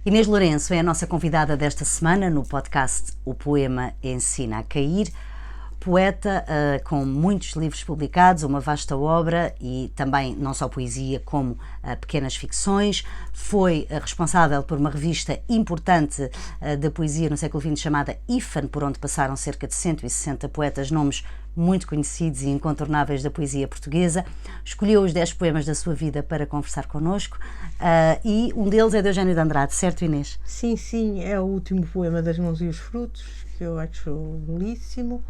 Inês Lourenço é a nossa convidada desta semana no podcast O Poema Ensina a Cair. Poeta com muitos livros publicados, uma vasta obra e também não só poesia como pequenas ficções. Foi responsável por uma revista importante da poesia no século XX chamada IFAN, por onde passaram cerca de 160 poetas, nomes muito conhecidos e incontornáveis da poesia portuguesa. Escolheu os 10 poemas da sua vida para conversar connosco e um deles é de Eugênio de Andrade, certo, Inês? Sim, é o último poema das Mãos e os Frutos, que eu acho belíssimo.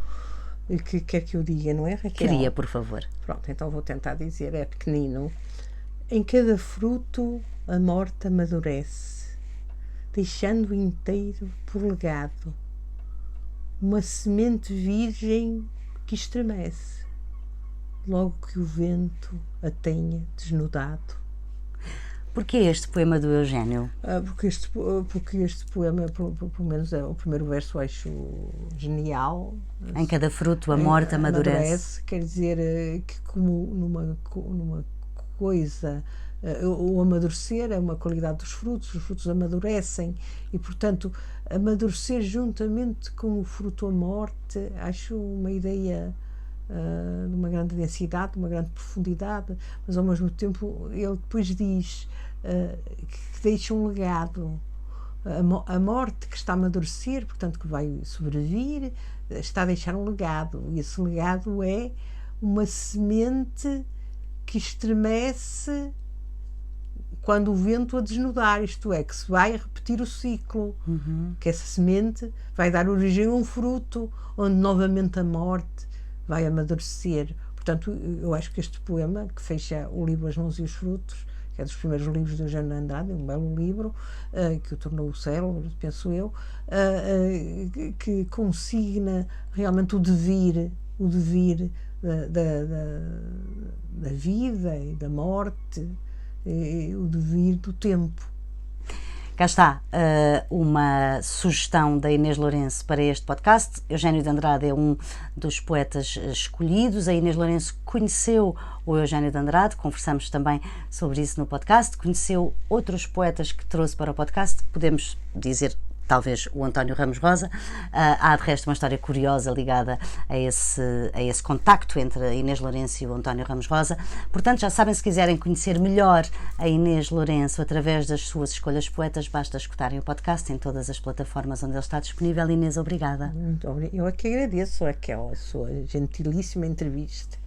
Que quer que eu diga, não é, Raquel? Queria, por favor. Pronto, então vou tentar dizer, é pequenino. Em cada fruto a morte amadurece, deixando inteiro por legado uma semente virgem que estremece, logo que o vento a tenha desnudado. Porquê este poema do Eugênio? Porque este poema, pelo menos o primeiro verso, acho genial. Em cada fruto a morte amadurece. Quer dizer que como numa coisa, o amadurecer é uma qualidade dos frutos, os frutos amadurecem e, portanto, amadurecer juntamente com o fruto a morte, acho uma ideia de uma grande densidade, de uma grande profundidade, mas ao mesmo tempo ele depois diz que deixa um legado. A morte que está a amadurecer, portanto que vai sobrevir, está a deixar um legado, e esse legado é uma semente que estremece quando o vento a desnudar, isto é, que se vai repetir o ciclo, que essa semente vai dar origem a um fruto onde novamente a morte vai amadurecer. Portanto, eu acho que este poema, que fecha o livro As Mãos e os Frutos, que é dos primeiros livros de Eugênio de Andrade, um belo livro, que o tornou célebre, penso eu, que consigna realmente o devir da vida e da morte, o devir do tempo. Cá está uma sugestão da Inês Lourenço para este podcast. Eugênio de Andrade é um dos poetas escolhidos. A Inês Lourenço conheceu o Eugênio de Andrade, conversamos também sobre isso no podcast. Conheceu outros poetas que trouxe para o podcast, podemos dizer talvez o António Ramos Rosa. Há de resto uma história curiosa ligada a esse contacto entre a Inês Lourenço e o António Ramos Rosa. Portanto, já sabem, se quiserem conhecer melhor a Inês Lourenço através das suas escolhas poetas, basta escutarem o podcast em todas as plataformas onde ele está disponível. Inês, obrigada. Muito obrigada. Eu é que agradeço, Raquel, a sua gentilíssima entrevista.